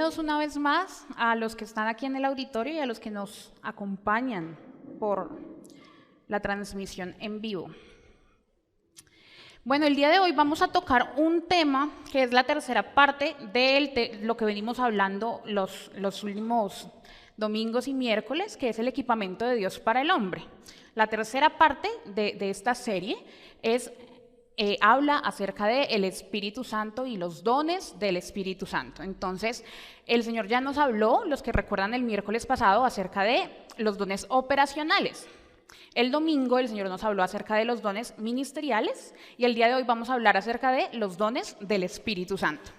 Bienvenidos una vez más a los que están aquí en el auditorio y a los que nos acompañan por la transmisión en vivo. Bueno, el día de hoy vamos a tocar un tema que es la tercera parte de lo que venimos hablando los últimos domingos y miércoles, que es el equipamiento de Dios para el hombre. La tercera parte de esta serie habla acerca del Espíritu Santo y los dones del Espíritu Santo. Entonces, el Señor ya nos habló, los que recuerdan el miércoles pasado, acerca de los dones operacionales. El domingo el Señor nos habló acerca de los dones ministeriales y el día de hoy vamos a hablar acerca de los dones del Espíritu Santo.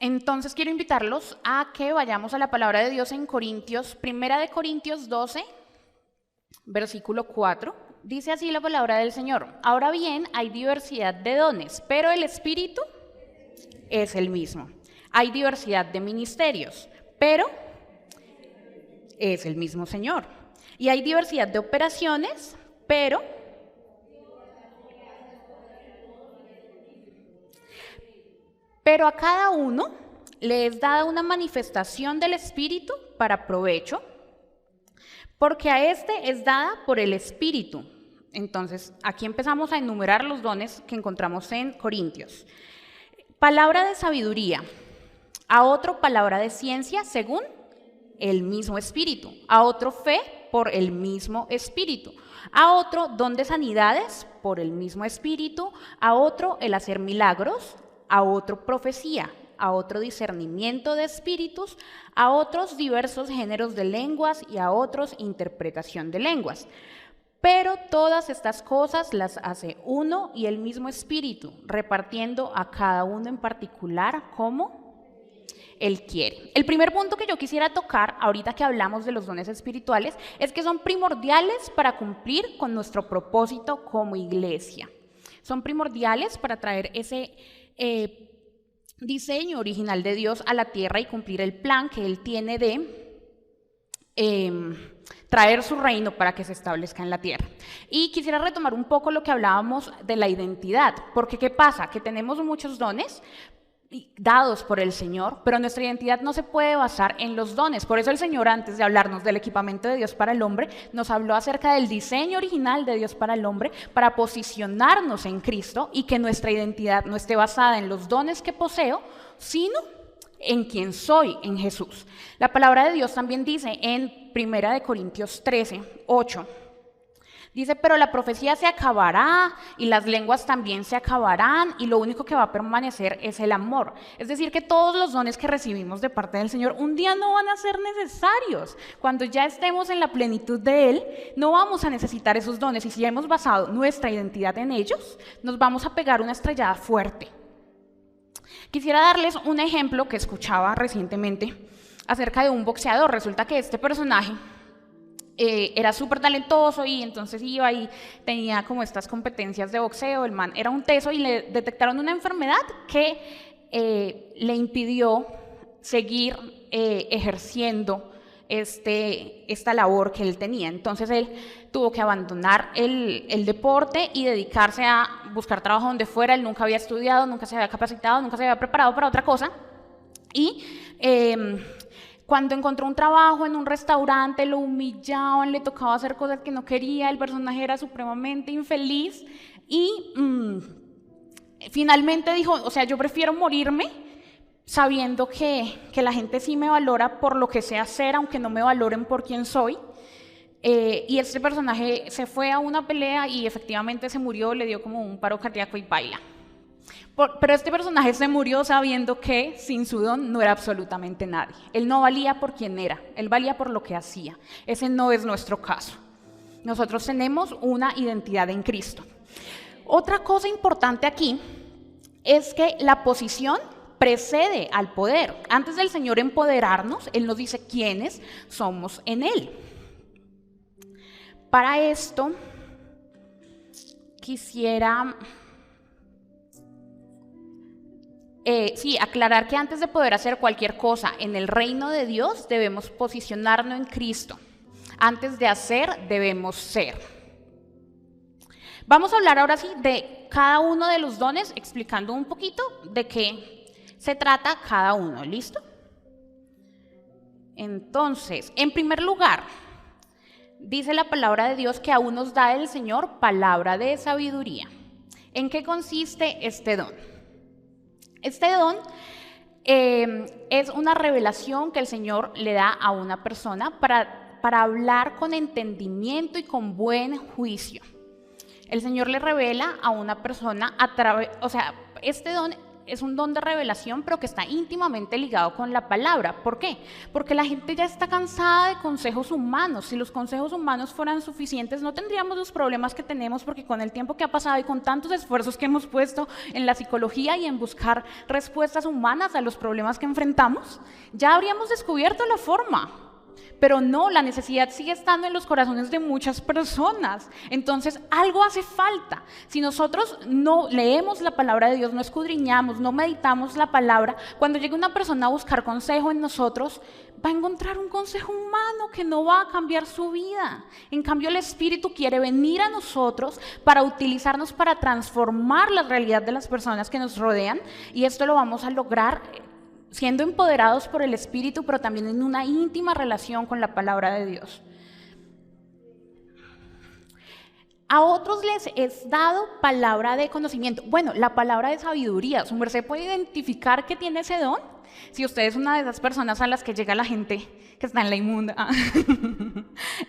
Entonces, quiero invitarlos a que vayamos a la palabra de Dios en Corintios, 1 Corintios 12, versículo 4. Dice así la palabra del Señor: ahora bien, hay diversidad de dones, pero el Espíritu es el mismo. Hay diversidad de ministerios, pero es el mismo Señor. Y hay diversidad de operaciones, pero a cada uno le es dada una manifestación del Espíritu para provecho, porque a este es dada por el Espíritu. Entonces, aquí empezamos a enumerar los dones que encontramos en Corintios. Palabra de sabiduría, a otro palabra de ciencia según el mismo Espíritu, a otro fe por el mismo Espíritu, a otro don de sanidades por el mismo Espíritu, a otro el hacer milagros, a otro profecía, a otro discernimiento de espíritus, a otros diversos géneros de lenguas y a otros interpretación de lenguas. Pero todas estas cosas las hace uno y el mismo Espíritu, repartiendo a cada uno en particular como Él quiere. El primer punto que yo quisiera tocar, ahorita que hablamos de los dones espirituales, es que son primordiales para cumplir con nuestro propósito como iglesia. Son primordiales para traer ese diseño original de Dios a la tierra y cumplir el plan que Él tiene de traer su reino para que se establezca en la tierra. Y quisiera retomar un poco lo que hablábamos de la identidad, porque ¿qué pasa? Que tenemos muchos dones dados por el Señor, pero nuestra identidad no se puede basar en los dones. Por eso el Señor, antes de hablarnos del equipamiento de Dios para el hombre, nos habló acerca del diseño original de Dios para el hombre, para posicionarnos en Cristo y que nuestra identidad no esté basada en los dones que poseo, sino en quien soy, en Jesús. La palabra de Dios también dice en 1 Corintios 13, 8, dice: pero la profecía se acabará y las lenguas también se acabarán y lo único que va a permanecer es el amor. Es decir, que todos los dones que recibimos de parte del Señor un día no van a ser necesarios. Cuando ya estemos en la plenitud de Él, no vamos a necesitar esos dones, y si ya hemos basado nuestra identidad en ellos, nos vamos a pegar una estrellada fuerte. Quisiera darles un ejemplo que escuchaba recientemente acerca de un boxeador. Resulta que este personaje era súper talentoso y entonces iba y tenía como estas competencias de boxeo. El man era un teso y le detectaron una enfermedad que le impidió seguir ejerciendo esta labor que él tenía. Entonces él tuvo que abandonar el deporte y dedicarse a buscar trabajo donde fuera. Él nunca había estudiado, nunca se había capacitado, nunca se había preparado para otra cosa. Y cuando encontró un trabajo en un restaurante, lo humillaban, le tocaba hacer cosas que no quería, el personaje era supremamente infeliz y finalmente dijo: o sea, yo prefiero morirme sabiendo que la gente sí me valora por lo que sé hacer, aunque no me valoren por quién soy. Y este personaje se fue a una pelea y efectivamente se murió, le dio como un paro cardíaco y baila. Pero este personaje se murió sabiendo que sin su don no era absolutamente nadie. Él no valía por quien era, él valía por lo que hacía. Ese no es nuestro caso. Nosotros tenemos una identidad en Cristo. Otra cosa importante aquí es que la posición precede al poder. Antes del Señor empoderarnos, Él nos dice quiénes somos en Él. Para esto, quisiera aclarar que antes de poder hacer cualquier cosa en el reino de Dios, debemos posicionarnos en Cristo. Antes de hacer, debemos ser. Vamos a hablar ahora sí de cada uno de los dones, explicando un poquito de qué se trata cada uno, ¿listo? Entonces, en primer lugar, dice la palabra de Dios que aún nos da el Señor palabra de sabiduría. ¿En qué consiste este don? Este don es una revelación que el Señor le da a una persona para hablar con entendimiento y con buen juicio. El Señor le revela a una persona este don es un don de revelación, pero que está íntimamente ligado con la palabra. ¿Por qué? Porque la gente ya está cansada de consejos humanos. Si los consejos humanos fueran suficientes, no tendríamos los problemas que tenemos, porque con el tiempo que ha pasado y con tantos esfuerzos que hemos puesto en la psicología y en buscar respuestas humanas a los problemas que enfrentamos, ya habríamos descubierto la forma. Pero no, la necesidad sigue estando en los corazones de muchas personas. Entonces, algo hace falta. Si nosotros no leemos la palabra de Dios, no escudriñamos, no meditamos la palabra, cuando llegue una persona a buscar consejo en nosotros, va a encontrar un consejo humano que no va a cambiar su vida. En cambio, el Espíritu quiere venir a nosotros para utilizarnos para transformar la realidad de las personas que nos rodean, y esto lo vamos a lograr siendo empoderados por el Espíritu, pero también en una íntima relación con la palabra de Dios. A otros les es dado palabra de conocimiento. Bueno, la palabra de sabiduría. ¿Su merced puede identificar que tiene ese don? Si usted es una de esas personas a las que llega la gente que está en la inmunda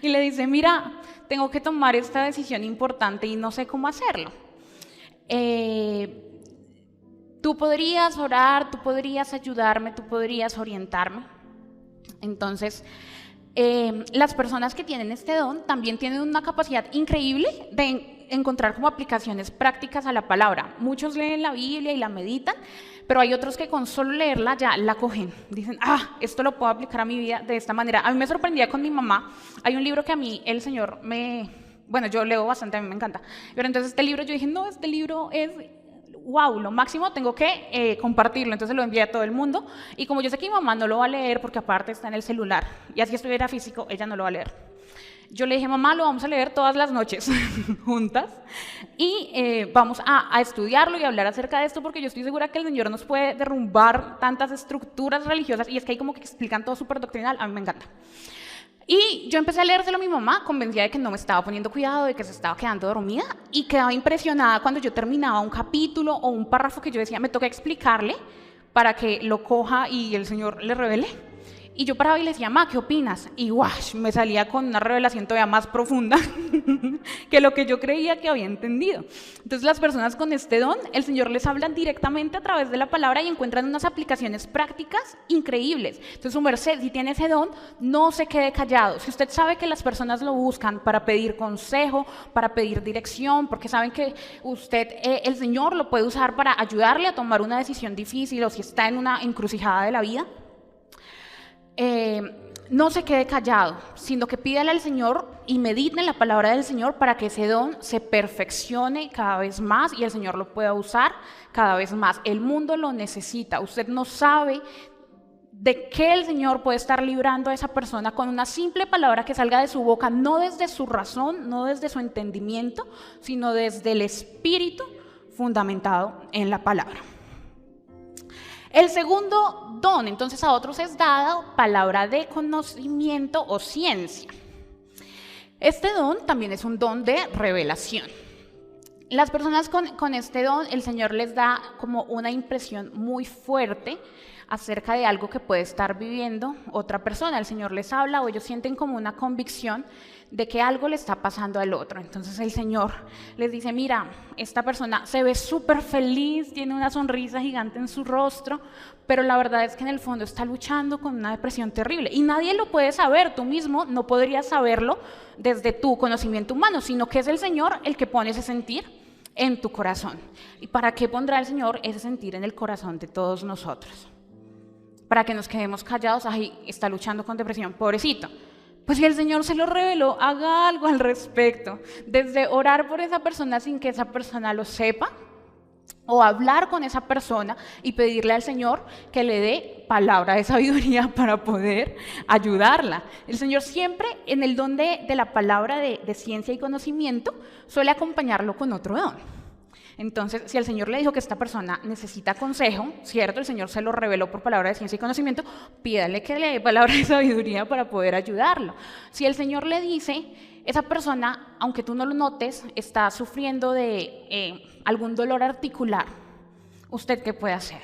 y le dice, mira, tengo que tomar esta decisión importante y no sé cómo hacerlo. Tú podrías orar, tú podrías ayudarme, tú podrías orientarme. Entonces, las personas que tienen este don también tienen una capacidad increíble de encontrar como aplicaciones prácticas a la palabra. Muchos leen la Biblia y la meditan, pero hay otros que con solo leerla ya la cogen. Dicen, esto lo puedo aplicar a mi vida de esta manera. A mí me sorprendía con mi mamá. Hay un libro que a mí el Señor bueno, yo leo bastante, a mí me encanta. Pero entonces este libro yo dije, no, este libro es wow, lo máximo, tengo que compartirlo. Entonces lo envié a todo el mundo, y como yo sé que mi mamá no lo va a leer porque aparte está en el celular, y así estuviera físico, ella no lo va a leer, yo le dije, mamá, lo vamos a leer todas las noches juntas, y vamos a estudiarlo y hablar acerca de esto, porque yo estoy segura que el Señor nos puede derrumbar tantas estructuras religiosas, y es que ahí como que explican todo súper doctrinal. A mí me encanta. Y yo empecé a leérselo a mi mamá, convencida de que no me estaba poniendo cuidado, de que se estaba quedando dormida, y quedaba impresionada cuando yo terminaba un capítulo o un párrafo que yo decía, me toca explicarle para que lo coja y el Señor le revele. Y yo paraba y le decía, mamá, ¿qué opinas? Y ¡wash! Me salía con una revelación todavía más profunda que lo que yo creía que había entendido. Entonces las personas con este don, el Señor les habla directamente a través de la palabra y encuentran unas aplicaciones prácticas increíbles. Entonces, su merced, si tiene ese don, no se quede callado. Si usted sabe que las personas lo buscan para pedir consejo, para pedir dirección, porque saben que el Señor lo puede usar para ayudarle a tomar una decisión difícil, o si está en una encrucijada de la vida, no se quede callado, sino que pídale al Señor y medite en la palabra del Señor para que ese don se perfeccione cada vez más y el Señor lo pueda usar cada vez más. El mundo lo necesita. Usted no sabe de qué el Señor puede estar librando a esa persona con una simple palabra que salga de su boca, no desde su razón, no desde su entendimiento, sino desde el Espíritu fundamentado en la palabra. El segundo don, entonces, a otros es dado palabra de conocimiento o ciencia. Este don también es un don de revelación. Las personas con este don, el Señor les da como una impresión muy fuerte acerca de algo que puede estar viviendo otra persona. El Señor les habla o ellos sienten como una convicción de que algo le está pasando al otro. Entonces el Señor les dice, mira, esta persona se ve súper feliz, tiene una sonrisa gigante en su rostro, pero la verdad es que en el fondo está luchando con una depresión terrible. Y nadie lo puede saber, tú mismo no podrías saberlo desde tu conocimiento humano, sino que es el Señor el que pone ese sentir en tu corazón. ¿Y para qué pondrá el Señor ese sentir en el corazón de todos nosotros? Para que nos quedemos callados, ay, está luchando con depresión, pobrecito. Pues si el Señor se lo reveló, haga algo al respecto. Desde orar por esa persona sin que esa persona lo sepa, o hablar con esa persona y pedirle al Señor que le dé palabra de sabiduría para poder ayudarla. El Señor siempre, en el don de la palabra de ciencia y conocimiento, suele acompañarlo con otro don. Entonces, si el Señor le dijo que esta persona necesita consejo, ¿cierto? El Señor se lo reveló por palabra de ciencia y conocimiento, pídale que le dé palabra de sabiduría para poder ayudarlo. Si el Señor le dice, esa persona, aunque tú no lo notes, está sufriendo de algún dolor articular, ¿usted qué puede hacer?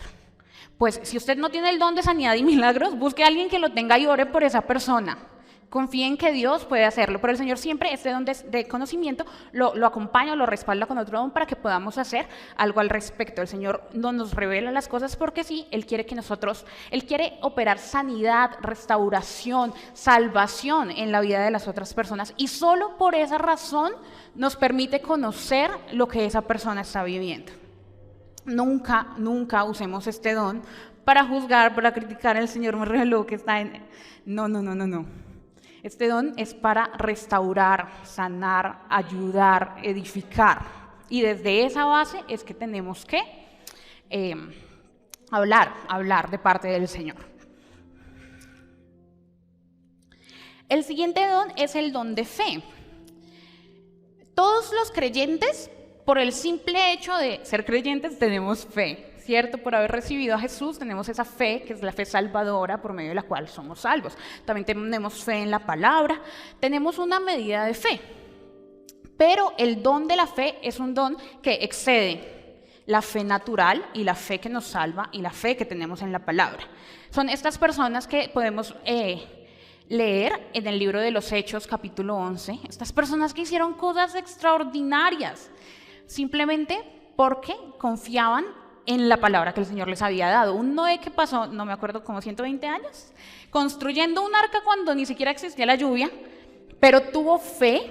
Pues si usted no tiene el don de sanidad y milagros, busque a alguien que lo tenga y ore por esa persona. Confíe en que Dios puede hacerlo, pero el Señor siempre este don de conocimiento lo acompaña, lo respalda con otro don para que podamos hacer algo al respecto. El Señor no nos revela las cosas porque sí, Él quiere que Él quiere operar sanidad, restauración, salvación en la vida de las otras personas y solo por esa razón nos permite conocer lo que esa persona está viviendo. Nunca usemos este don para juzgar, para criticar. El Señor me reveló que está en... No. Este don es para restaurar, sanar, ayudar, edificar. Y desde esa base es que tenemos que hablar de parte del Señor. El siguiente don es el don de fe. Todos los creyentes, por el simple hecho de ser creyentes, tenemos fe. ¿Cierto? Por haber recibido a Jesús tenemos esa fe, que es la fe salvadora por medio de la cual somos salvos. También tenemos fe en la palabra, tenemos una medida de fe. Pero el don de la fe es un don que excede la fe natural y la fe que nos salva y la fe que tenemos en la palabra. Son estas personas que podemos leer en el libro de los Hechos, capítulo 11, estas personas que hicieron cosas extraordinarias, simplemente porque confiaban en la palabra que el Señor les había dado. Un Noé que pasó, no me acuerdo, como 120 años, construyendo un arca cuando ni siquiera existía la lluvia, pero tuvo fe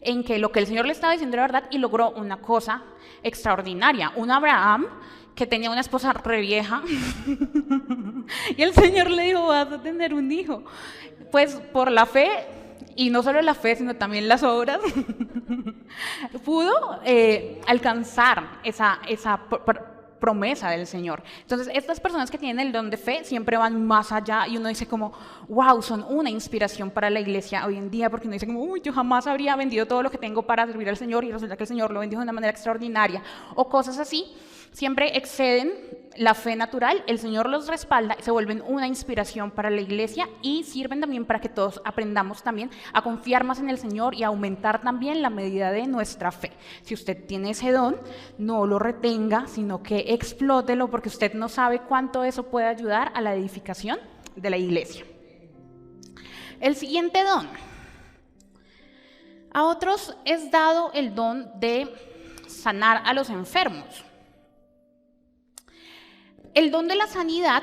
en que lo que el Señor le estaba diciendo era verdad y logró una cosa extraordinaria. Un Abraham que tenía una esposa re vieja y el Señor le dijo, vas a tener un hijo. Pues por la fe, y no solo la fe, sino también las obras, pudo alcanzar esa promesa del Señor. Entonces, estas personas que tienen el don de fe siempre van más allá y uno dice como, wow, son una inspiración para la iglesia hoy en día, porque uno dice como, uy, yo jamás habría vendido todo lo que tengo para servir al Señor y resulta que el Señor lo bendijo de una manera extraordinaria, o cosas así. Siempre exceden la fe natural, el Señor los respalda y se vuelven una inspiración para la iglesia y sirven también para que todos aprendamos también a confiar más en el Señor y a aumentar también la medida de nuestra fe. Si usted tiene ese don, no lo retenga, sino que explótelo, porque usted no sabe cuánto eso puede ayudar a la edificación de la iglesia. El siguiente don. A otros es dado el don de sanar a los enfermos. El don de la sanidad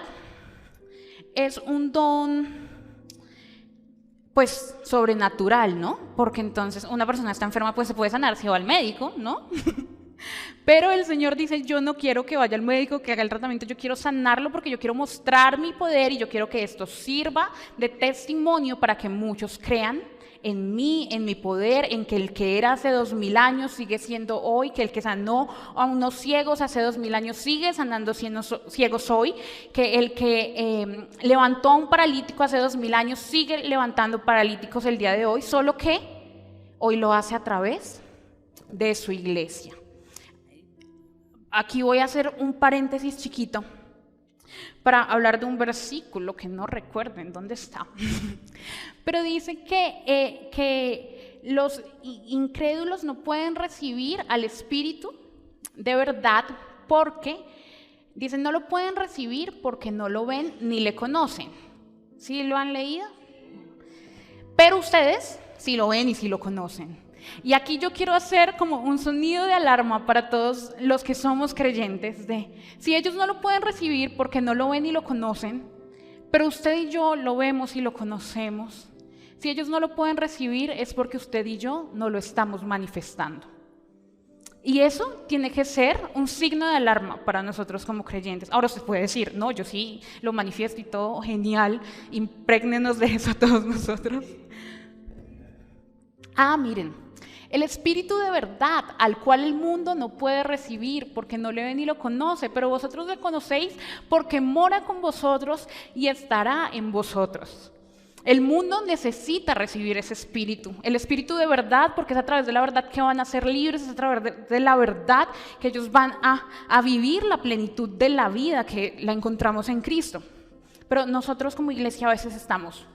es un don, pues, sobrenatural, ¿no? Porque entonces una persona está enferma, pues se puede sanar, se va al médico, ¿no? Pero el Señor dice, yo no quiero que vaya al médico, que haga el tratamiento, yo quiero sanarlo porque yo quiero mostrar mi poder y yo quiero que esto sirva de testimonio para que muchos crean en mí, en mi poder, en que el que era hace 2000 años sigue siendo hoy, que el que sanó a unos ciegos hace 2000 años sigue sanando ciegos hoy, que el que levantó a un paralítico hace 2000 años sigue levantando paralíticos el día de hoy, solo que hoy lo hace a través de su iglesia. Aquí voy a hacer un paréntesis chiquito para hablar de un versículo que no recuerdo en dónde está, pero dice que los incrédulos no pueden recibir al Espíritu de verdad porque, dicen, no lo pueden recibir porque no lo ven ni le conocen. ¿Sí lo han leído? Pero ustedes sí lo ven y sí lo conocen. Y aquí yo quiero hacer como un sonido de alarma para todos los que somos creyentes de, si ellos no lo pueden recibir porque no lo ven y lo conocen, pero usted y yo lo vemos y lo conocemos, si ellos no lo pueden recibir es porque usted y yo no lo estamos manifestando. Y eso tiene que ser un signo de alarma para nosotros como creyentes. Ahora usted puede decir, no, yo sí lo manifiesto y todo, genial, imprégnenos de eso a todos nosotros. Miren. El Espíritu de verdad, al cual el mundo no puede recibir porque no le ve ni lo conoce, pero vosotros le conocéis porque mora con vosotros y estará en vosotros. El mundo necesita recibir ese espíritu, el espíritu de verdad, porque es a través de la verdad que van a ser libres, es a través de la verdad que ellos van a vivir la plenitud de la vida que la encontramos en Cristo. Pero nosotros como iglesia a veces estamos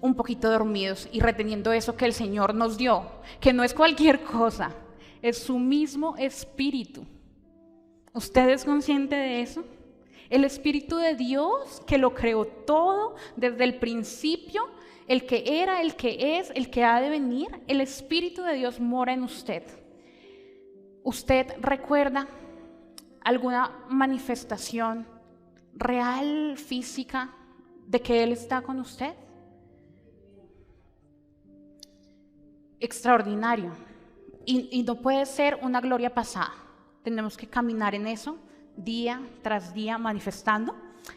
un poquito dormidos y reteniendo eso que el Señor nos dio, que no es cualquier cosa, es su mismo espíritu. ¿Usted es consciente de eso? El Espíritu de Dios que lo creó todo desde el principio, el que era, el que es, el que ha de venir, el Espíritu de Dios mora en usted. ¿Usted recuerda alguna manifestación real, física, de que Él está con usted? Extraordinario. Y no puede ser una gloria pasada. Tenemos que caminar en eso día tras día manifestando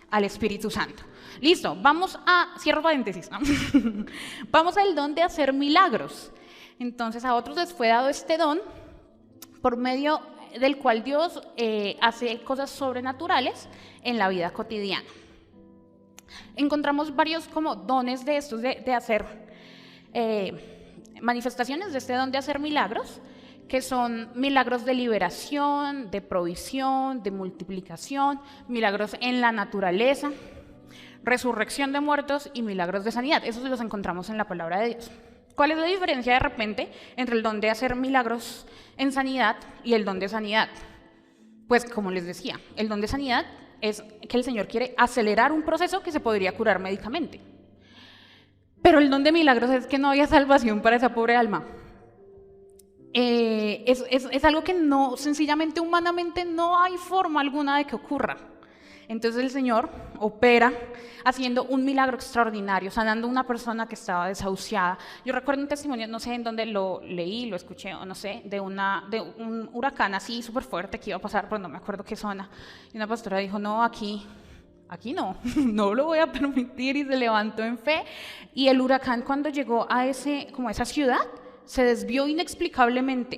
al Espíritu Santo. Listo, vamos a, cierro paréntesis, ¿no? Vamos al don de hacer milagros. Entonces a otros les fue dado este don por medio del cual Dios hace cosas sobrenaturales en la vida cotidiana. Encontramos varios como dones de estos de hacer manifestaciones de este don de hacer milagros, que son milagros de liberación, de provisión, de multiplicación, milagros en la naturaleza, resurrección de muertos y milagros de sanidad. Esos los encontramos en la palabra de Dios. ¿Cuál es la diferencia de repente entre el don de hacer milagros en sanidad y el don de sanidad? Pues como les decía, el don de sanidad es que el Señor quiere acelerar un proceso que se podría curar médicamente. Pero el don de milagros es que no había salvación para esa pobre alma. Es algo que no, sencillamente, humanamente, no hay forma alguna de que ocurra. Entonces el Señor opera haciendo un milagro extraordinario, sanando a una persona que estaba desahuciada. Yo recuerdo un testimonio, no sé en dónde lo leí, lo escuché o no sé, de un huracán así súper fuerte que iba a pasar, pero no me acuerdo qué zona. Y una pastora dijo, no, aquí no, no lo voy a permitir, y se levantó en fe. Y el huracán, cuando llegó a esa ciudad, se desvió inexplicablemente.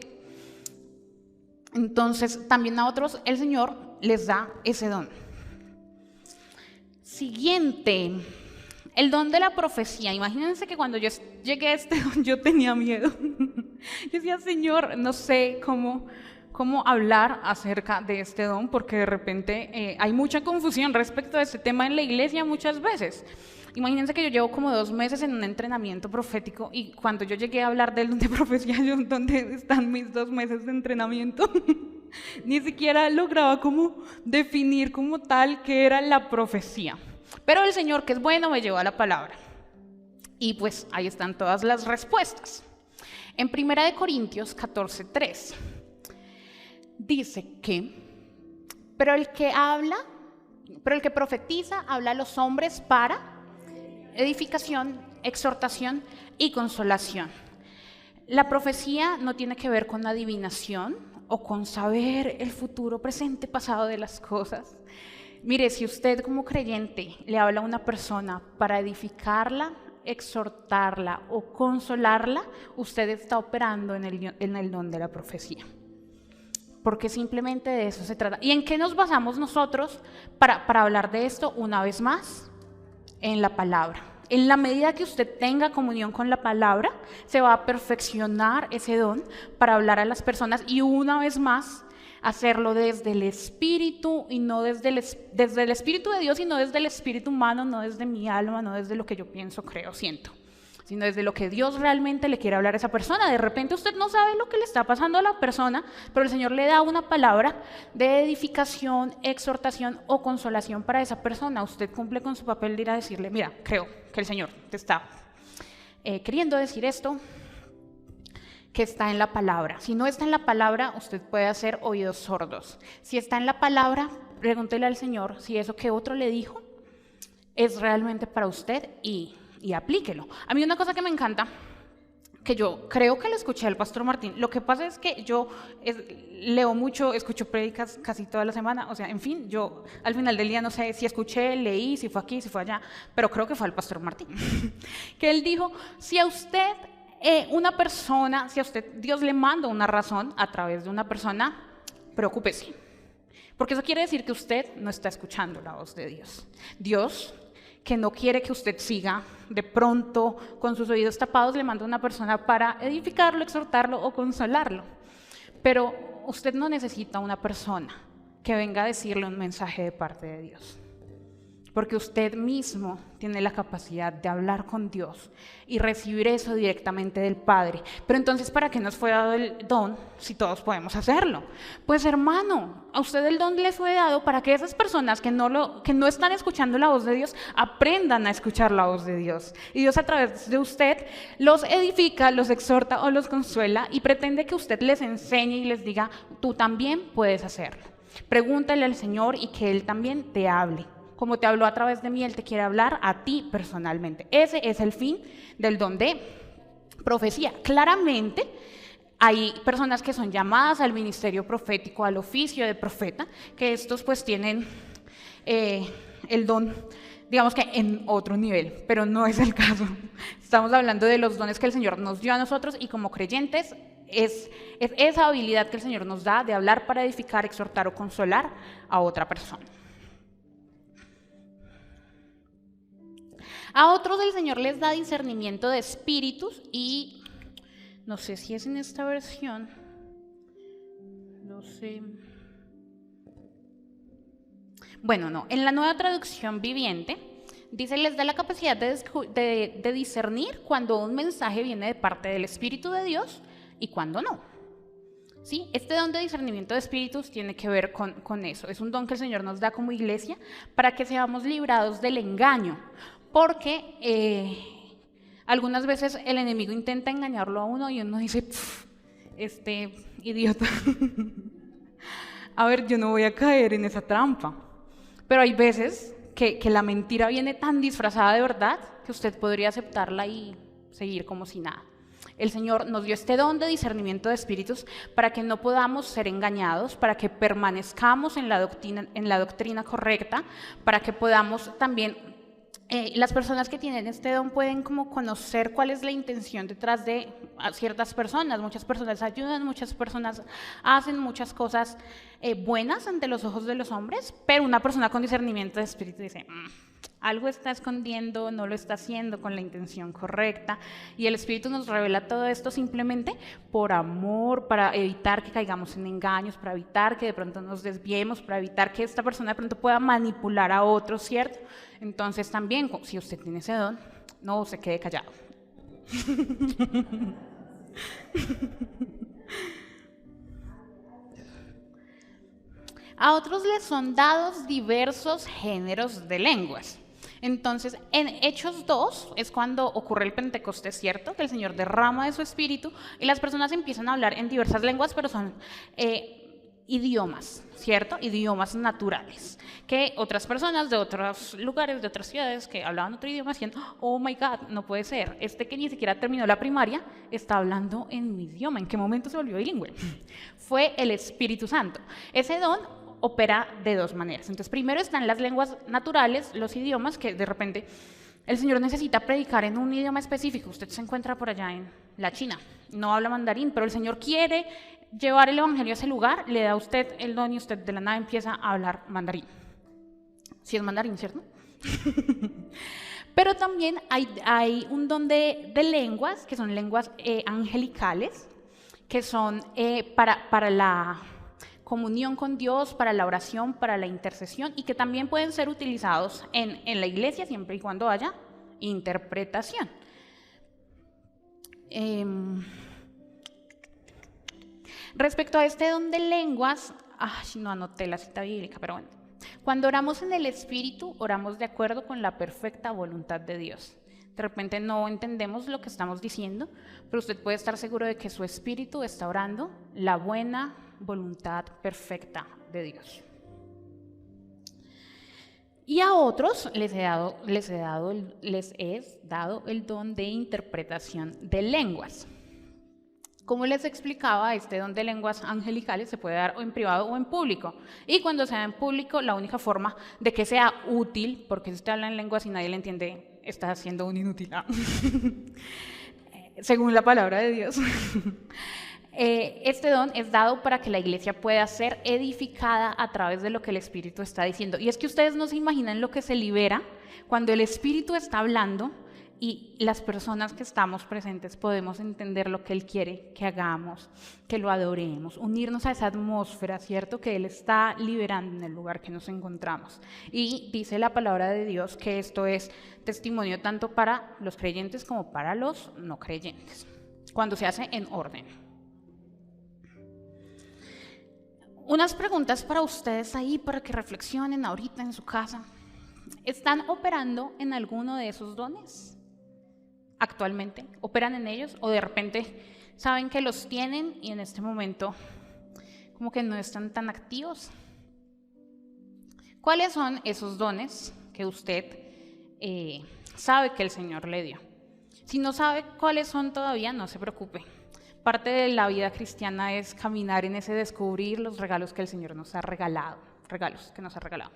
Entonces también a otros el Señor les da ese don. Siguiente, el don de la profecía. Imagínense que cuando yo llegué a este don yo tenía miedo. Yo decía, Señor, no sé cómo hablar acerca de este don, porque de repente hay mucha confusión respecto a este tema en la iglesia muchas veces. Imagínense que yo llevo como 2 meses en un entrenamiento profético, y cuando yo llegué a hablar del don de profecía, ¿dónde están mis 2 meses de entrenamiento? Ni siquiera lograba como definir como tal qué era la profecía. Pero el Señor, que es bueno, me llevó a la palabra. Y pues ahí están todas las respuestas. En 1 Corintios 14:3 dice que, pero el que profetiza habla a los hombres para edificación, exhortación y consolación. La profecía no tiene que ver con adivinación o con saber el futuro, presente, pasado de las cosas. Mire, si usted como creyente le habla a una persona para edificarla, exhortarla o consolarla, usted está operando en el don de la profecía. Porque simplemente de eso se trata. ¿Y en qué nos basamos nosotros para hablar de esto? Una vez más, en la palabra. En la medida que usted tenga comunión con la palabra, se va a perfeccionar ese don para hablar a las personas, y una vez más, hacerlo desde el Espíritu, y no desde el Espíritu de Dios, y no desde el espíritu humano, no desde mi alma, no desde lo que yo pienso, creo, siento, sino desde lo que Dios realmente le quiere hablar a esa persona. De repente usted no sabe lo que le está pasando a la persona, pero el Señor le da una palabra de edificación, exhortación o consolación para esa persona. Usted cumple con su papel de ir a decirle, mira, creo que el Señor te está queriendo decir esto, que está en la palabra. Si no está en la palabra, usted puede hacer oídos sordos. Si está en la palabra, pregúntele al Señor si eso que otro le dijo es realmente para usted, y aplíquelo. A mí una cosa que me encanta, que yo creo que lo escuché al pastor Martín, lo que pasa es que yo leo mucho, escucho prédicas casi toda la semana, o sea, en fin, yo al final del día no sé si escuché, leí, si fue aquí, si fue allá, pero creo que fue al pastor Martín, que él dijo, si a usted Dios le manda una razón a través de una persona, preocúpese, porque eso quiere decir que usted no está escuchando la voz de Dios. Dios que no quiere que usted siga, de pronto con sus oídos tapados le manda a una persona para edificarlo, exhortarlo o consolarlo. Pero usted no necesita una persona que venga a decirle un mensaje de parte de Dios, porque usted mismo tiene la capacidad de hablar con Dios y recibir eso directamente del Padre. Pero entonces, ¿para qué nos fue dado el don si todos podemos hacerlo? Pues hermano, a usted el don le fue dado para que esas personas que no están escuchando la voz de Dios aprendan a escuchar la voz de Dios. Y Dios a través de usted los edifica, los exhorta o los consuela y pretende que usted les enseñe y les diga, tú también puedes hacerlo. Pregúntale al Señor y que Él también te hable. Como te habló a través de mí, Él te quiere hablar a ti personalmente. Ese es el fin del don de profecía. Claramente, hay personas que son llamadas al ministerio profético, al oficio de profeta, que estos pues tienen el don, digamos que en otro nivel, pero no es el caso. Estamos hablando de los dones que el Señor nos dio a nosotros y como creyentes es esa habilidad que el Señor nos da de hablar para edificar, exhortar o consolar a otra persona. A otros el Señor les da discernimiento de espíritus y no sé si es en esta versión, no sé. Bueno, no, en la Nueva Traducción Viviente dice, les da la capacidad de discernir cuando un mensaje viene de parte del Espíritu de Dios y cuando no. ¿Sí? Este don de discernimiento de espíritus tiene que ver con eso. Es un don que el Señor nos da como iglesia para que seamos librados del engaño. Porque algunas veces el enemigo intenta engañarlo a uno y uno dice, este idiota, a ver, yo no voy a caer en esa trampa. Pero hay veces que la mentira viene tan disfrazada de verdad que usted podría aceptarla y seguir como si nada. El Señor nos dio este don de discernimiento de espíritus para que no podamos ser engañados, para que permanezcamos en la doctrina correcta, para que podamos también... las personas que tienen este don pueden como conocer cuál es la intención detrás de ciertas personas. Muchas personas ayudan, muchas personas hacen muchas cosas buenas ante los ojos de los hombres, pero una persona con discernimiento de espíritu dice, algo está escondiendo, no lo está haciendo con la intención correcta, y el Espíritu nos revela todo esto simplemente por amor, para evitar que caigamos en engaños, para evitar que de pronto nos desviemos, para evitar que esta persona de pronto pueda manipular a otros, ¿cierto? Entonces también, si usted tiene ese don, no se quede callado. A otros les son dados diversos géneros de lenguas. Entonces, en Hechos 2 es cuando ocurre el Pentecostés, ¿cierto? Que el Señor derrama de su espíritu y las personas empiezan a hablar en diversas lenguas, pero son idiomas, ¿cierto? Idiomas naturales, que otras personas de otros lugares, de otras ciudades que hablaban otro idioma decían, oh my God, no puede ser, este que ni siquiera terminó la primaria está hablando en mi idioma. ¿En qué momento se volvió bilingüe? Fue el Espíritu Santo. Ese don opera de dos maneras. Entonces, primero están las lenguas naturales, los idiomas que de repente el Señor necesita predicar en un idioma específico. Usted se encuentra por allá en la China, no habla mandarín, pero el Señor quiere llevar el evangelio a ese lugar, le da a usted el don y usted de la nada empieza a hablar mandarín. Sí es mandarín, ¿cierto? Pero también hay un don de lenguas, que son lenguas angelicales, que son para la comunión con Dios, para la oración, para la intercesión, y que también pueden ser utilizados en la iglesia siempre y cuando haya interpretación. Respecto a este don de lenguas, no anoté la cita bíblica, pero bueno. Cuando oramos en el Espíritu, oramos de acuerdo con la perfecta voluntad de Dios. De repente no entendemos lo que estamos diciendo, pero usted puede estar seguro de que su espíritu está orando la buena voluntad perfecta de Dios. Y a otros les he dado el don de interpretación de lenguas. Como les explicaba, este don de lenguas angelicales se puede dar o en privado o en público. Y cuando sea en público, la única forma de que sea útil, porque si usted habla en lenguas y nadie le entiende, está siendo un inútil, según la palabra de Dios. Este don es dado para que la iglesia pueda ser edificada a través de lo que el Espíritu está diciendo. Y es que ustedes no se imaginan lo que se libera cuando el Espíritu está hablando y las personas que estamos presentes podemos entender lo que Él quiere que hagamos, que lo adoremos, unirnos a esa atmósfera, ¿cierto? Que Él está liberando en el lugar que nos encontramos. Y dice la palabra de Dios que esto es testimonio tanto para los creyentes como para los no creyentes, cuando se hace en orden. Unas preguntas para ustedes ahí, para que reflexionen ahorita en su casa. ¿Están operando en alguno de esos dones? Actualmente, ¿operan en ellos? ¿O de repente saben que los tienen y en este momento como que no están tan activos? ¿Cuáles son esos dones que usted sabe que el Señor le dio? Si no sabe cuáles son todavía, no se preocupe. Parte de la vida cristiana es caminar en ese descubrir los regalos que el Señor nos ha regalado, regalos que nos ha regalado.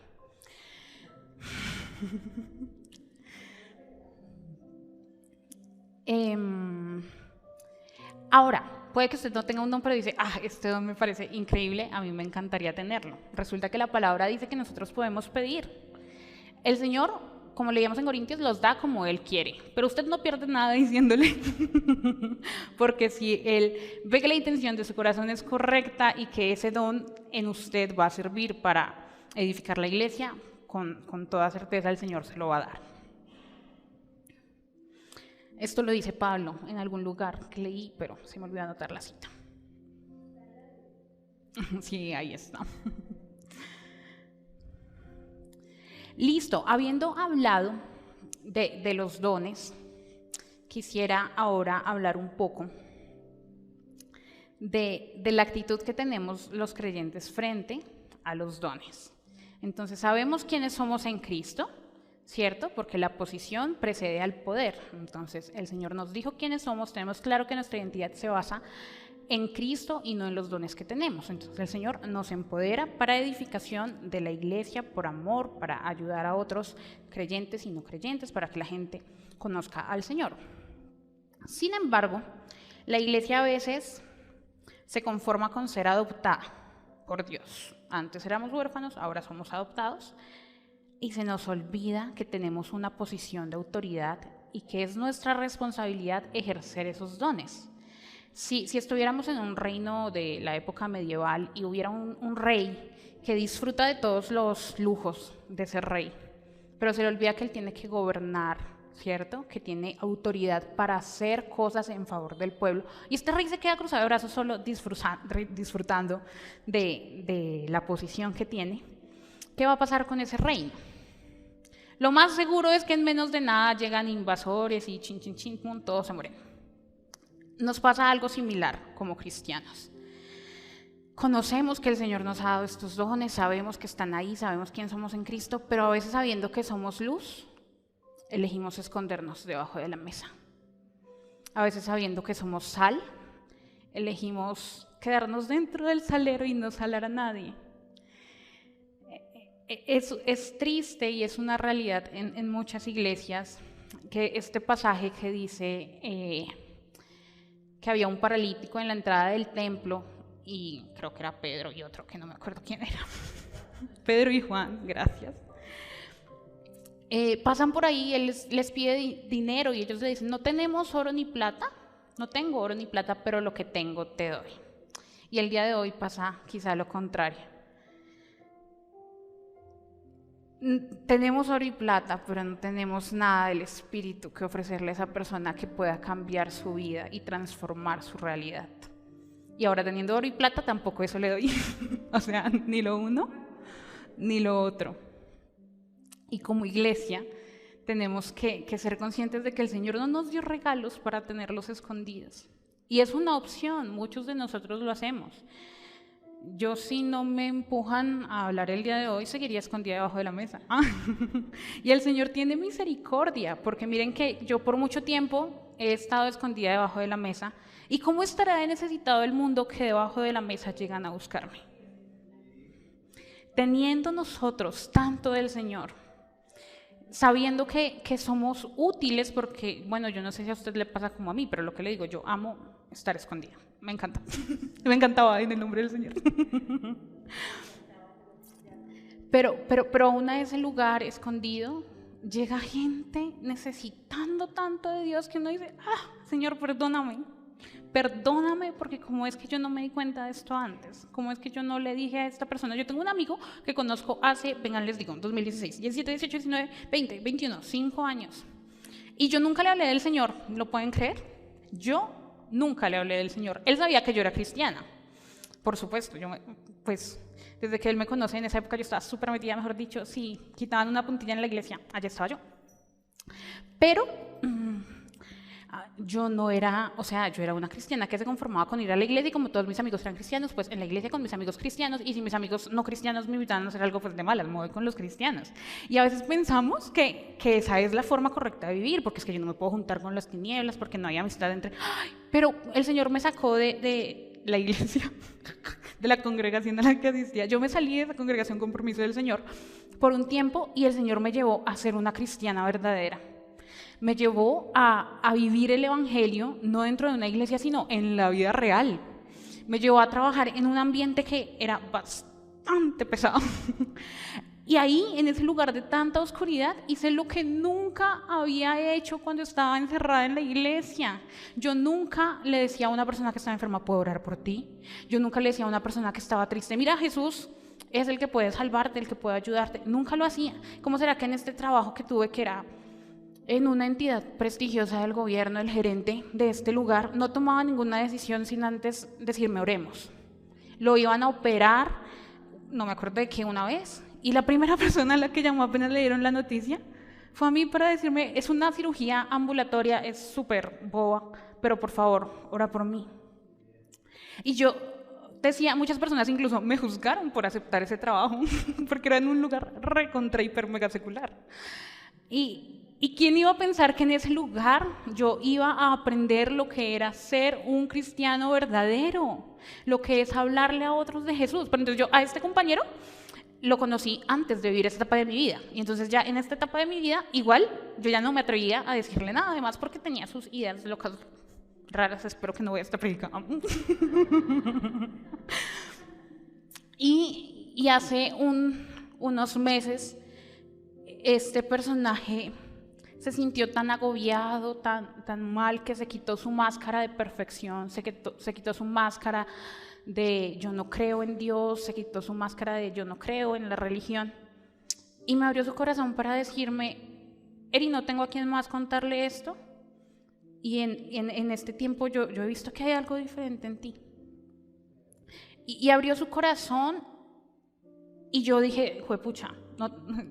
Ahora, puede que usted no tenga un don, pero dice, este don me parece increíble, a mí me encantaría tenerlo. Resulta que la palabra dice que nosotros podemos pedir. El Señor, como leíamos en Corintios, los da como Él quiere, pero usted no pierde nada diciéndole, porque si Él ve que la intención de su corazón es correcta y que ese don en usted va a servir para edificar la iglesia, con toda certeza el Señor se lo va a dar. Esto lo dice Pablo en algún lugar que leí, pero se me olvidó anotar la cita. Sí, ahí está. Listo, habiendo hablado de los dones, quisiera ahora hablar un poco de la actitud que tenemos los creyentes frente a los dones. Entonces, sabemos quiénes somos en Cristo, ¿cierto? Porque la posición precede al poder. Entonces, el Señor nos dijo quiénes somos, tenemos claro que nuestra identidad se basa en Cristo y no en los dones que tenemos. Entonces, el Señor nos empodera para edificación de la iglesia por amor, para ayudar a otros creyentes y no creyentes, para que la gente conozca al Señor. Sin embargo, la iglesia a veces se conforma con ser adoptada por Dios. Antes éramos huérfanos, ahora somos adoptados. Y se nos olvida que tenemos una posición de autoridad y que es nuestra responsabilidad ejercer esos dones. Si estuviéramos en un reino de la época medieval y hubiera un rey que disfruta de todos los lujos de ser rey, pero se le olvida que él tiene que gobernar, ¿cierto? Que tiene autoridad para hacer cosas en favor del pueblo. Y este rey se queda cruzado de brazos solo disfrutando de la posición que tiene. ¿Qué va a pasar con ese reino? Lo más seguro es que en menos de nada llegan invasores y todos se mueren. Nos pasa algo similar como cristianos. Conocemos que el Señor nos ha dado estos dones, sabemos que están ahí, sabemos quién somos en Cristo, pero a veces sabiendo que somos luz, elegimos escondernos debajo de la mesa. A veces sabiendo que somos sal, elegimos quedarnos dentro del salero y no salar a nadie. Es triste y es una realidad en muchas iglesias que este pasaje que dice que había un paralítico en la entrada del templo, y creo que era Pedro y otro que no me acuerdo quién era, Pedro y Juan, gracias, pasan por ahí, él les pide dinero y ellos le dicen, no tenemos oro ni plata, no tengo oro ni plata, pero lo que tengo te doy. Y el día de hoy pasa quizá lo contrario. Tenemos oro y plata, pero no tenemos nada del Espíritu que ofrecerle a esa persona que pueda cambiar su vida y transformar su realidad. Y ahora teniendo oro y plata tampoco eso le doy. O sea, ni lo uno ni lo otro. Y como iglesia tenemos que ser conscientes de que el Señor no nos dio regalos para tenerlos escondidos. Y es una opción, muchos de nosotros lo hacemos. Yo, si no me empujan a hablar el día de hoy, seguiría escondida debajo de la mesa. Y el Señor tiene misericordia, porque miren que yo por mucho tiempo he estado escondida debajo de la mesa. ¿Y cómo estará de necesitado el mundo que debajo de la mesa llegan a buscarme? Teniendo nosotros tanto del Señor, sabiendo que somos útiles, porque, bueno, yo no sé si a usted le pasa como a mí, pero lo que le digo, yo amo estar escondida, me encanta, me encantaba en el nombre del Señor. Pero aún a ese lugar escondido llega gente necesitando tanto de Dios que uno dice, Señor, perdóname, porque como es que yo no me di cuenta de esto antes, como es que yo no le dije a esta persona. Yo tengo un amigo que conozco hace, vengan les digo, 2016, 17, 18, 19, 20, 21, 5 años. Y yo nunca le hablé del Señor, ¿lo pueden creer? Yo nunca le hablé del Señor. Él sabía que yo era cristiana, por supuesto, pues desde que él me conoce, en esa época yo estaba súper metida, mejor dicho, si quitaban una puntilla en la iglesia, allá estaba yo. Pero yo no era, o sea, yo era una cristiana que se conformaba con ir a la iglesia, y como todos mis amigos eran cristianos, pues en la iglesia con mis amigos cristianos, y si mis amigos no cristianos me invitaban a hacer algo, pues de malas, me voy con los cristianos. Y a veces pensamos que esa es la forma correcta de vivir, porque es que yo no me puedo juntar con las tinieblas, porque no hay amistad entre... Pero el Señor me sacó de la iglesia, de la congregación a la que asistía. Yo me salí de esa congregación con permiso del Señor por un tiempo, y el Señor me llevó a ser una cristiana verdadera. Me llevó a vivir el evangelio, no dentro de una iglesia, sino en la vida real. Me llevó a trabajar en un ambiente que era bastante pesado. Y ahí, en ese lugar de tanta oscuridad, hice lo que nunca había hecho cuando estaba encerrada en la iglesia. Yo nunca le decía a una persona que estaba enferma, ¿puedo orar por ti? Yo nunca le decía a una persona que estaba triste, mira, Jesús es el que puede salvarte, el que puede ayudarte. Nunca lo hacía. ¿Cómo será que en este trabajo que tuve, que era en una entidad prestigiosa del gobierno, el gerente de este lugar no tomaba ninguna decisión sin antes decirme oremos? Lo iban a operar, no me acuerdo de qué, una vez, y la primera persona a la que llamó apenas le dieron la noticia fue a mí para decirme, es una cirugía ambulatoria, es súper boba, pero por favor, ora por mí. Y yo decía, muchas personas incluso me juzgaron por aceptar ese trabajo, porque era en un lugar recontra hiper mega secular. ¿Y quién iba a pensar que en ese lugar yo iba a aprender lo que era ser un cristiano verdadero, lo que es hablarle a otros de Jesús? Pero entonces yo a este compañero lo conocí antes de vivir esta etapa de mi vida, y entonces ya en esta etapa de mi vida igual yo ya no me atrevía a decirle nada, además porque tenía sus ideas locas raras. Espero que no voy a estar predicando. Y hace unos meses este personaje se sintió tan agobiado, tan mal, que se quitó su máscara de perfección, se quitó su máscara de yo no creo en Dios, se quitó su máscara de yo no creo en la religión, y me abrió su corazón para decirme, Eri, no tengo a quién más contarle esto, y en este tiempo yo he visto que hay algo diferente en ti. Y abrió su corazón, y yo dije, juepucha,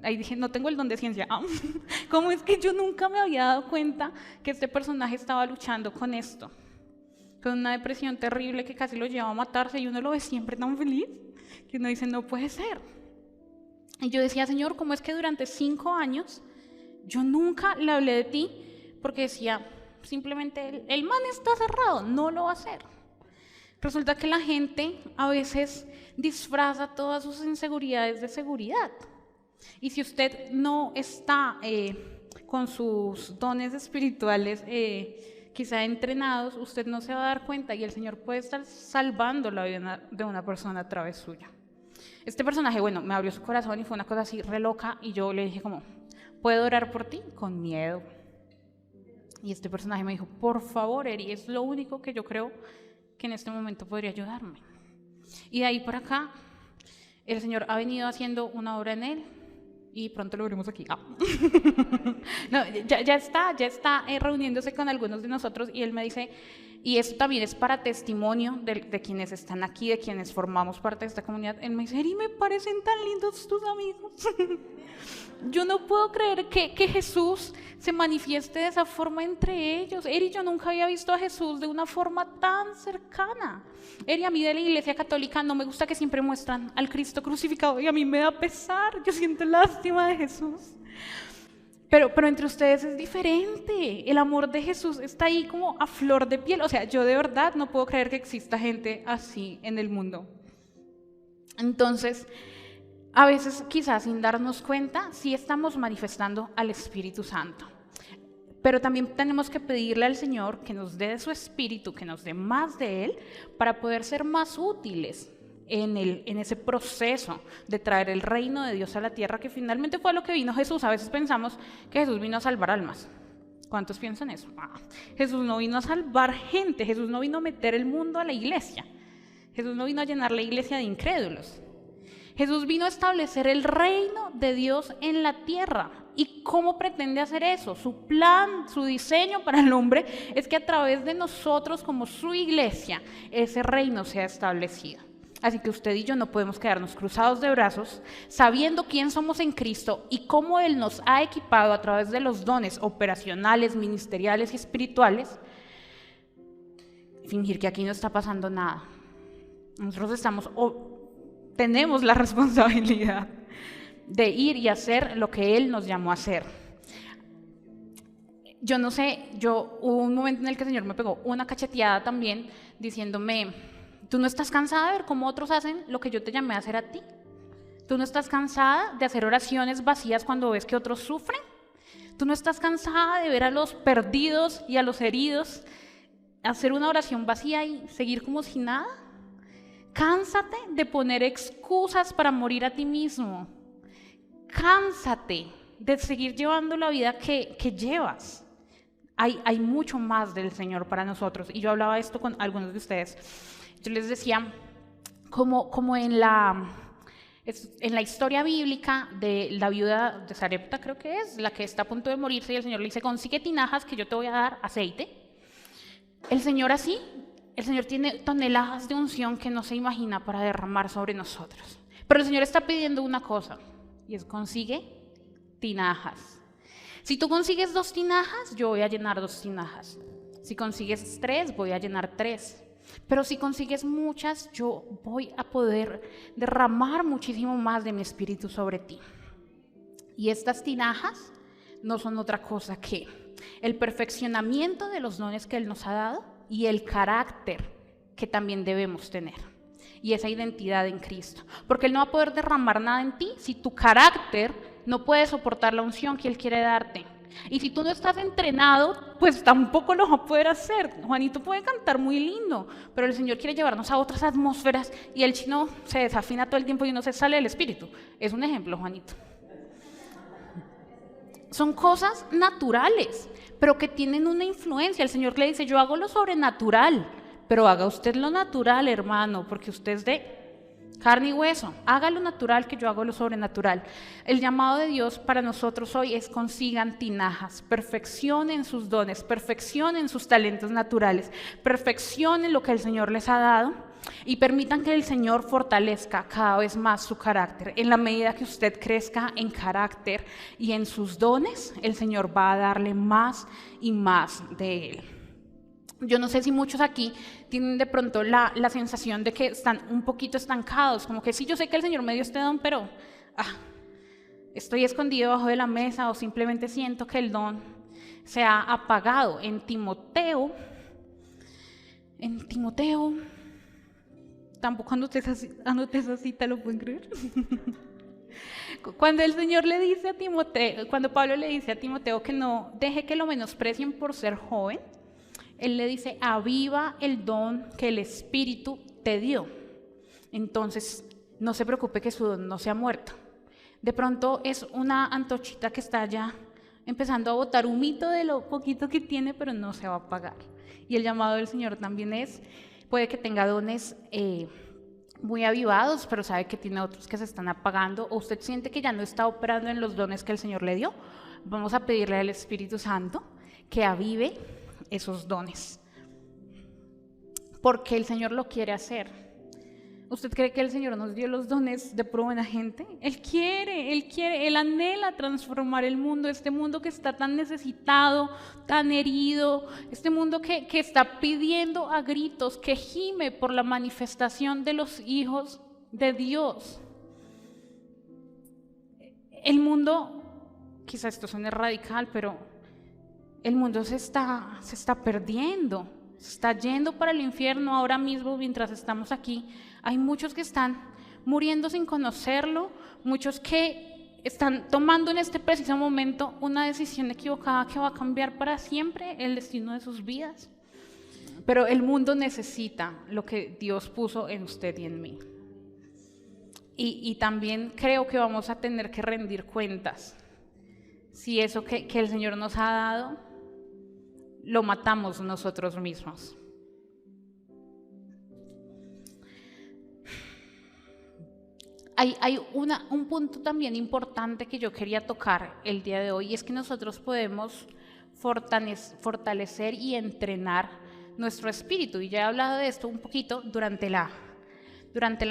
ahí dije, no tengo el don de ciencia. ¿Cómo es que yo nunca me había dado cuenta que este personaje estaba luchando con esto? Con una depresión terrible que casi lo llevaba a matarse, y uno lo ve siempre tan feliz que uno dice, no puede ser. Y yo decía, Señor, ¿cómo es que durante 5 años yo nunca le hablé de ti? Porque decía, simplemente el man está cerrado, no lo va a hacer. Resulta que la gente a veces disfraza todas sus inseguridades de seguridad. Y si usted no está con sus dones espirituales quizá entrenados, usted no se va a dar cuenta, y el Señor puede estar salvando la vida de una persona a través suya. Este personaje, bueno, me abrió su corazón y fue una cosa así re loca, y yo le dije como, ¿puedo orar por ti? Con miedo. Y este personaje me dijo, por favor, Eri, es lo único que yo creo que en este momento podría ayudarme. Y de ahí por acá, el Señor ha venido haciendo una obra en él, y pronto lo veremos aquí. No, ya está reuniéndose con algunos de nosotros, y él me dice, y esto también es para testimonio de quienes están aquí, de quienes formamos parte de esta comunidad. Él me dice, Eri, me parecen tan lindos tus amigos. Yo no puedo creer que Jesús se manifieste de esa forma entre ellos. Eri, yo nunca había visto a Jesús de una forma tan cercana. Eri, a mí de la Iglesia Católica no me gusta que siempre muestran al Cristo crucificado, y a mí me da pesar, yo siento lástima de Jesús. Pero entre ustedes es diferente, el amor de Jesús está ahí como a flor de piel. O sea, yo de verdad no puedo creer que exista gente así en el mundo. Entonces, a veces quizás sin darnos cuenta, sí estamos manifestando al Espíritu Santo. Pero también tenemos que pedirle al Señor que nos dé de su Espíritu, que nos dé más de Él, para poder ser más útiles en ese proceso de traer el reino de Dios a la tierra, que finalmente fue a lo que vino Jesús. A veces pensamos que Jesús vino a salvar almas. ¿Cuántos piensan eso? Jesús no vino a salvar gente, Jesús no vino a meter el mundo a la iglesia, Jesús no vino a llenar la iglesia de incrédulos. Jesús vino a establecer el reino de Dios en la tierra. ¿Y cómo pretende hacer eso? Su plan, su diseño para el hombre es que a través de nosotros como su iglesia, ese reino sea establecido. Así que usted y yo no podemos quedarnos cruzados de brazos, sabiendo quién somos en Cristo y cómo Él nos ha equipado a través de los dones operacionales, ministeriales y espirituales, fingir que aquí no está pasando nada. Nosotros tenemos la responsabilidad de ir y hacer lo que Él nos llamó a hacer. Yo no sé, hubo un momento en el que el Señor me pegó una cacheteada también, diciéndome: ¿tú no estás cansada de ver cómo otros hacen lo que yo te llamé a hacer a ti? ¿Tú no estás cansada de hacer oraciones vacías cuando ves que otros sufren? ¿Tú no estás cansada de ver a los perdidos y a los heridos hacer una oración vacía y seguir como si nada? Cánsate de poner excusas para morir a ti mismo. Cánsate de seguir llevando la vida que llevas. Hay mucho más del Señor para nosotros. Y yo hablaba esto con algunos de ustedes. Yo les decía, como en la historia bíblica de la viuda de Sarepta, creo que es, la que está a punto de morirse, y el Señor le dice: consigue tinajas que yo te voy a dar aceite. El Señor tiene toneladas de unción que no se imagina para derramar sobre nosotros. Pero el Señor está pidiendo una cosa, y es: consigue tinajas. Si tú consigues 2 tinajas, yo voy a llenar 2 tinajas. Si consigues 3, voy a llenar 3. Pero si consigues muchas, yo voy a poder derramar muchísimo más de mi espíritu sobre ti. Y estas tinajas no son otra cosa que el perfeccionamiento de los dones que Él nos ha dado y el carácter que también debemos tener. Y esa identidad en Cristo. Porque Él no va a poder derramar nada en ti si tu carácter no puede soportar la unción que Él quiere darte. Y si tú no estás entrenado, pues tampoco lo va a poder hacer. Juanito puede cantar muy lindo, pero el Señor quiere llevarnos a otras atmósferas y el chino se desafina todo el tiempo y no se sale del espíritu. Es un ejemplo, Juanito. Son cosas naturales, pero que tienen una influencia. El Señor le dice: yo hago lo sobrenatural, pero haga usted lo natural, hermano, porque usted es de carne y hueso. Haga lo natural, que yo hago lo sobrenatural. El llamado de Dios para nosotros hoy es: consigan tinajas, perfeccionen sus dones, perfeccionen sus talentos naturales, perfeccionen lo que el Señor les ha dado y permitan que el Señor fortalezca cada vez más su carácter. En la medida que usted crezca en carácter y en sus dones, el Señor va a darle más y más de Él. Yo no sé si muchos aquí tienen de pronto la sensación de que están un poquito estancados, como que sí, yo sé que el Señor me dio este don, pero estoy escondido bajo de la mesa, o simplemente siento que el don se ha apagado. En Timoteo, tampoco anoté esa cita, ¿lo pueden creer? Cuando el Señor le dice a Timoteo, cuando Pablo le dice a Timoteo que no deje que lo menosprecien por ser joven, Él le dice: aviva el don que el Espíritu te dio. Entonces, no se preocupe que su don no se ha muerto. De pronto es una antorchita que está ya empezando a botar humito de lo poquito que tiene, pero no se va a apagar. Y el llamado del Señor también puede que tenga dones muy avivados, pero sabe que tiene otros que se están apagando, o usted siente que ya no está operando en los dones que el Señor le dio. Vamos a pedirle al Espíritu Santo que avive esos dones, porque el Señor lo quiere hacer. ¿Usted cree que el Señor nos dio los dones de pura buena gente? Él anhela transformar el mundo, este mundo que está tan necesitado, tan herido, este mundo que está pidiendo a gritos, que gime por la manifestación de los hijos de Dios. El mundo, quizás esto suene radical, pero el mundo se está perdiendo, se está yendo para el infierno ahora mismo mientras estamos aquí. Hay muchos que están muriendo sin conocerlo, muchos que están tomando en este preciso momento una decisión equivocada que va a cambiar para siempre el destino de sus vidas. Pero el mundo necesita lo que Dios puso en usted y en mí. Y también creo que vamos a tener que rendir cuentas. Si eso que el Señor nos ha dado, lo matamos nosotros mismos. Hay un punto también importante que yo quería tocar el día de hoy, y es que nosotros podemos fortalecer y entrenar nuestro espíritu. Y ya he hablado de esto un poquito durante la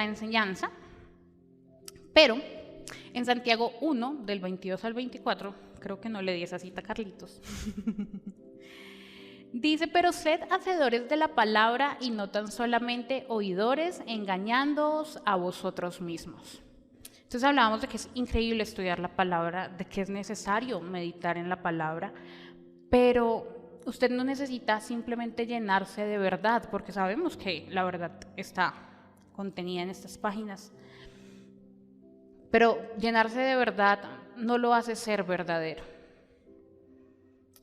enseñanza, pero en Santiago 1, del 22 al 24, creo que no le di esa cita a Carlitos, dice: pero sed hacedores de la palabra y no tan solamente oidores, engañándoos a vosotros mismos. Entonces hablábamos de que es increíble estudiar la palabra, de que es necesario meditar en la palabra, pero usted no necesita simplemente llenarse de verdad, porque sabemos que la verdad está contenida en estas páginas. Pero llenarse de verdad no lo hace ser verdadero.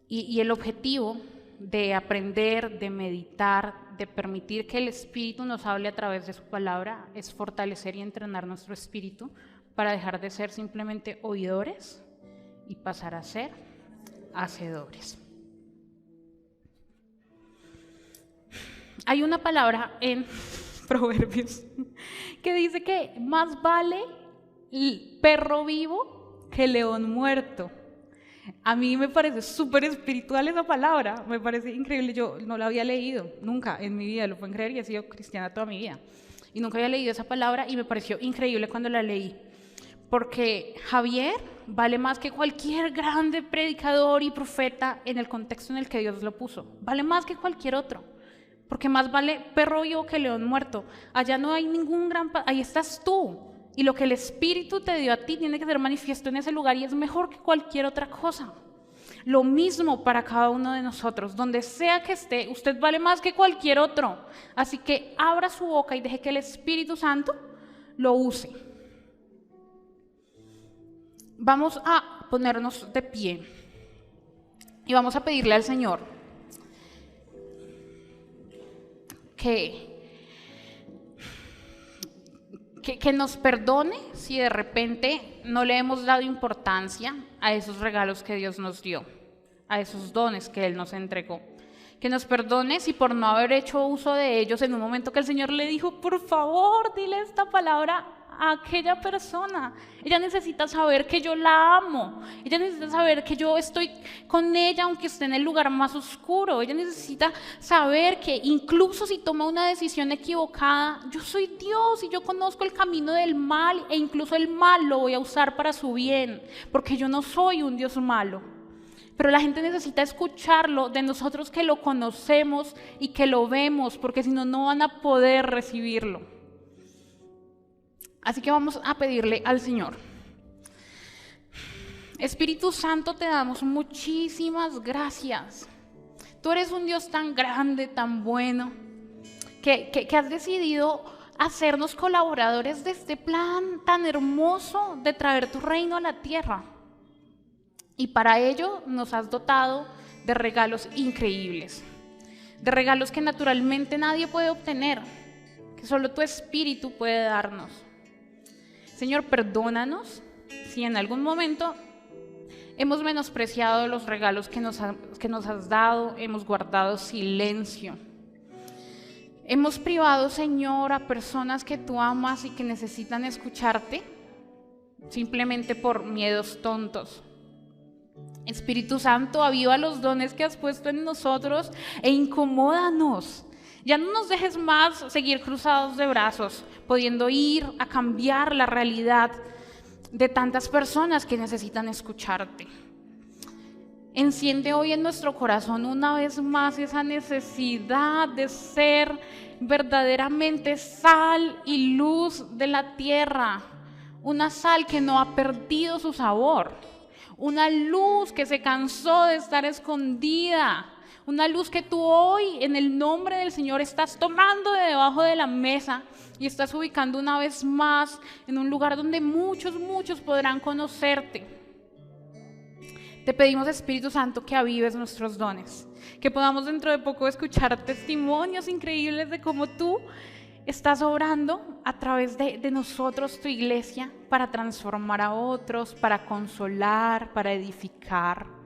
Y el objetivo de aprender, de meditar, de permitir que el Espíritu nos hable a través de su palabra es fortalecer y entrenar nuestro espíritu para dejar de ser simplemente oidores y pasar a ser hacedores. Hay una palabra en Proverbios que dice que más vale perro vivo que león muerto. A mí me parece súper espiritual esa palabra, me parece increíble. Yo no la había leído nunca en mi vida, lo pueden creer, y he sido cristiana toda mi vida y nunca había leído esa palabra, y me pareció increíble cuando la leí, porque Javier vale más que cualquier grande predicador y profeta en el contexto en el que Dios lo puso, vale más que cualquier otro, porque más vale perro vivo que león muerto. Allá no hay ningún ahí estás tú. Y lo que el Espíritu te dio a ti tiene que ser manifiesto en ese lugar, y es mejor que cualquier otra cosa. Lo mismo para cada uno de nosotros. Donde sea que esté, usted vale más que cualquier otro. Así que abra su boca y deje que el Espíritu Santo lo use. Vamos a ponernos de pie y vamos a pedirle al Señor que nos perdone si de repente no le hemos dado importancia a esos regalos que Dios nos dio, a esos dones que Él nos entregó. Que nos perdone si por no haber hecho uso de ellos en un momento que el Señor le dijo: por favor, dile esta palabra a aquella persona. Ella necesita saber que yo la amo. Ella necesita saber que yo estoy con ella aunque esté en el lugar más oscuro. Ella necesita saber que incluso si toma una decisión equivocada, yo soy Dios y yo conozco el camino del mal, e incluso el mal lo voy a usar para su bien, porque yo no soy un Dios malo. Pero la gente necesita escucharlo de nosotros que lo conocemos y que lo vemos, porque si no, no van a poder recibirlo. Así que vamos a pedirle al Señor: Espíritu Santo, te damos muchísimas gracias. Tú eres un Dios tan grande, tan bueno, que has decidido hacernos colaboradores de este plan tan hermoso de traer tu reino a la tierra. Y para ello nos has dotado de regalos increíbles, de regalos que naturalmente nadie puede obtener, que solo tu Espíritu puede darnos. Señor, perdónanos si en algún momento hemos menospreciado los regalos que nos has dado, hemos guardado silencio. Hemos privado, Señor, a personas que tú amas y que necesitan escucharte simplemente por miedos tontos. Espíritu Santo, aviva los dones que has puesto en nosotros e incomódanos. Ya no nos dejes más seguir cruzados de brazos, pudiendo ir a cambiar la realidad de tantas personas que necesitan escucharte. Enciende hoy en nuestro corazón una vez más esa necesidad de ser verdaderamente sal y luz de la tierra. Una sal que no ha perdido su sabor. Una luz que se cansó de estar escondida. Una luz que tú hoy, en el nombre del Señor, estás tomando de debajo de la mesa y estás ubicando una vez más en un lugar donde muchos podrán conocerte. Te pedimos, Espíritu Santo, que avives nuestros dones, que podamos dentro de poco escuchar testimonios increíbles de cómo tú estás obrando a través de nosotros, tu iglesia, para transformar a otros, para consolar, para edificar.